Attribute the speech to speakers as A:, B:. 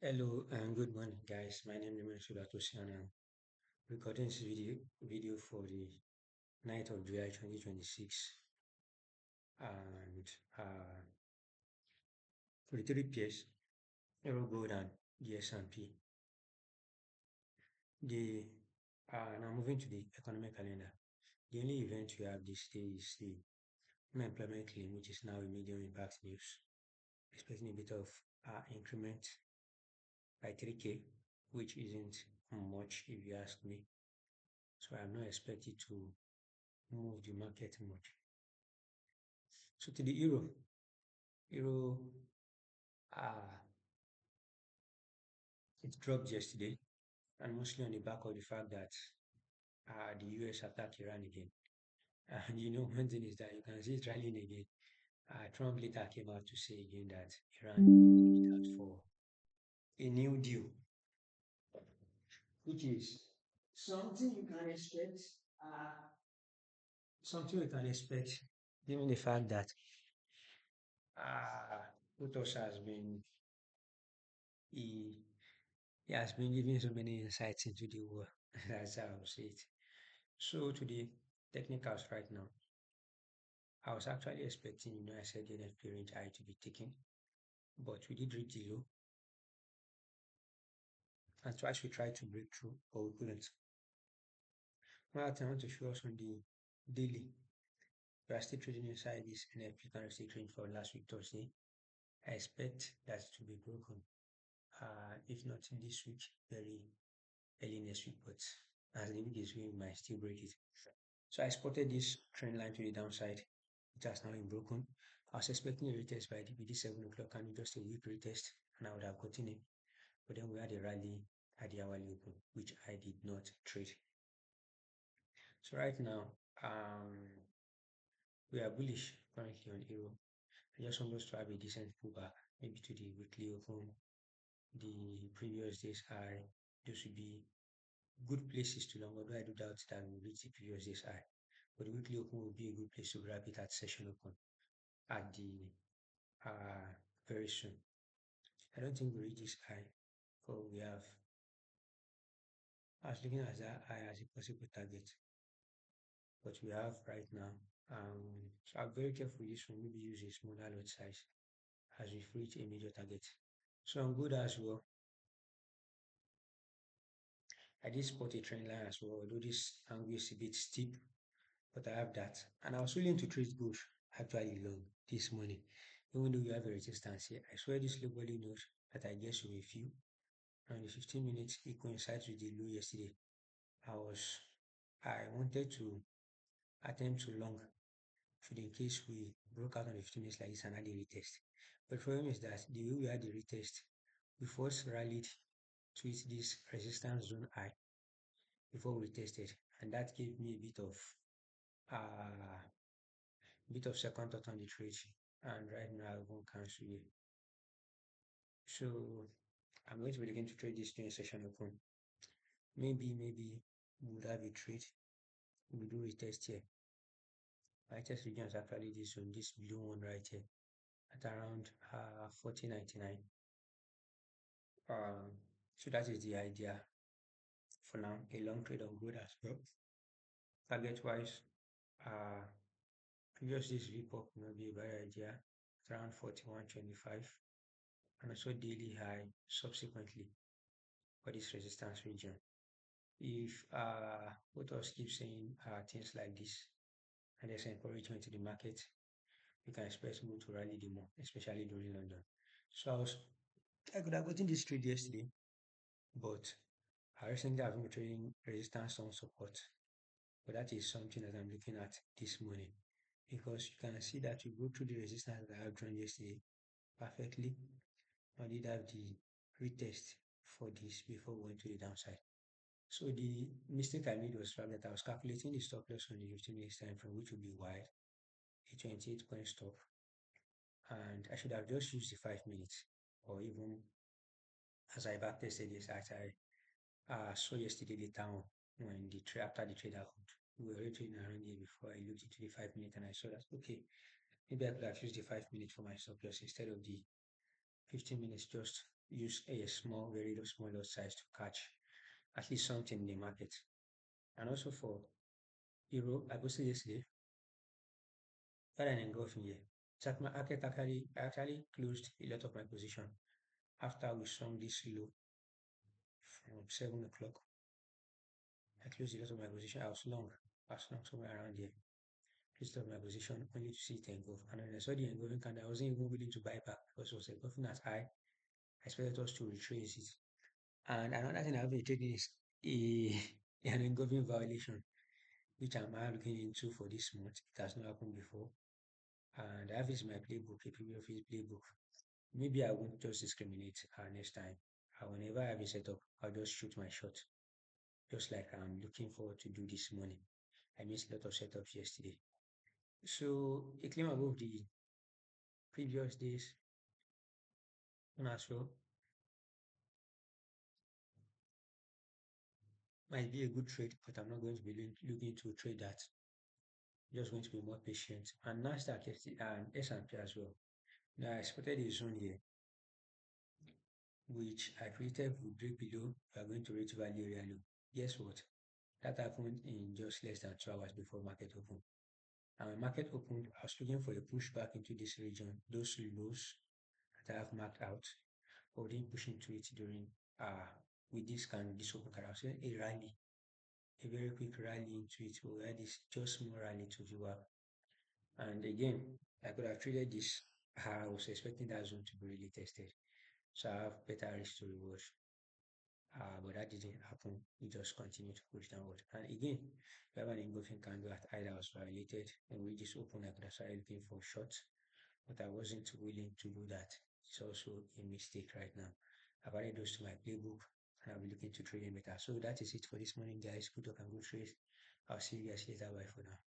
A: Hello and good morning, guys. My name is Sudatosian and I'm recording this video for the 9th of July 2026. And for the three pairs, Euro Gold and the S&P. The Now moving to the economic calendar. The only event we have this day is the unemployment claim, which is now a medium impact news. Expecting a bit of increment by 3K, which isn't much if you ask me. So I'm not expecting to move the market much. So to the euro uh, it dropped yesterday, and mostly on the back of the fact that the US attacked Iran again. And one thing is that you can see it rallying again. Trump later came out to say again that Iran reached out for a new deal, which is something you can expect. Uh, Something you can expect, given the fact that Putos he, he has been giving so many insights into the war. That's how I would say it. So to the technicals right now, I was actually expecting, I said the NFP range high to be taken, but we did reach the low, and twice we tried to break through, but we couldn't. Now I want to show us on the daily. We are still trading inside this NFP candlestick range for last week Thursday. I expect that to be broken, if not in this week, very early next week, but as the week is going, we might still break it. So I spotted this trend line to the downside. It has now been broken. I was expecting a retest by the 7 o'clock and just a weak retest, and I would have gotten it. But then we had a rally at the hourly open, which I did not trade. So right now, we are bullish currently on euro. I just want us to have a decent pullback, maybe to the weekly open, the previous day's high. Those would be good places to long, although I do doubt that we'll reach the previous day's high. But the weekly open will be a good place to grab it at session open at the very soon. I don't think we reach this high, but we have. I was looking at that high as a possible target, but we have right now. So I'm very careful with this one. Maybe use a smaller lot size as we reach a major target. So I'm good as well. I did spot a trend line as well, although this angle is a bit steep, but I have that. And I was willing to trade gold actually long this morning, even though we have a resistance here. I swear this low body note that I guess will a few. And the 15 minutes, it coincides with the low yesterday. I wanted to attempt to long should in case we broke out on the 15 minutes like this and had a retest. But the problem is that the way we had the retest, we first rallied to hit this resistance zone high before we tested, and that gave me uh a bit of second thought on the trade. And right now I won't cancel it. So I'm going to be looking to trade this during session open. Maybe we would have a trade. We do retest here. My test region is actually this one, this blue one right here at around 40.99. So that is the idea for now. A long trade on gold as well. Target wise, uh, previous this report may be a better idea at around 41.25, and also daily high subsequently for this resistance region. If both of us keep saying things like this and there's encouragement to the market, you can expect gold to rally the more, especially during London. So I could have gotten this trade yesterday, but I recently have been trading resistance on support. But that is something that I'm looking at this morning because you can see that we go through the resistance that I have drawn yesterday perfectly. I did have the retest for this before we went to the downside. So the mistake I made was that I was calculating the stop loss on the 15 minutes time frame, which would be wide, a 28-point stop, and I should have just used the 5 minutes, or even as I backtested this, as I saw yesterday later on when the trade after the trade happened. We were already trading around here before I looked into the 5 minute and I saw that okay, maybe I could have used the 5 minutes for my stop loss instead of the 15 minutes just use a small, very small lot size to catch at least something in the market. And also for Euro, I posted yesterday, got an engulfing here. So my market actually closed a lot of my position after we swung this low from 7 o'clock. I closed a lot of my position. I was long somewhere around here. Closed of my position only to see it engulf. And when I saw the engulfing candle, I wasn't even willing to buy back because it was engulfing as high. I expected us to retrace it. And another thing I've been taking is a an engulfing violation, which I'm now looking into for this month. It has not happened before. And I have this in my playbook, a previous playbook. Maybe I won't just discriminate next time. Whenever I have a setup, I'll just shoot my shot, just like I'm looking forward to do this morning. I missed a lot of setups yesterday. So a claim above the previous days on as well might be a good trade, but I'm not going to be looking to trade that. Just going to be more patient. And Nasdaq and S&P as well. Now I spotted a zone here, which I predicted would break below. We are going to reach value area low. Guess what? That happened in just less than 2 hours before market open. And when market opened, I was looking for a pushback into this region, those lows that I have marked out, but didn't push into it during with this open candle. I was saying a rally, a very quick rally into it. We had this just small rally to view up. And again, I could have traded this. I was expecting that zone to be really tested. So I have better risk to reward. But that didn't happen. We just continued to push downward. And again, we have an engulfing candle at either was violated and we just opened. I could have started looking for shorts, but I wasn't willing to do that. It's also a mistake right now. I've added those to my playbook and I'll be looking to trade them better. So that is it for this morning, guys. Good luck and good trades. I'll see you guys later. Bye for now.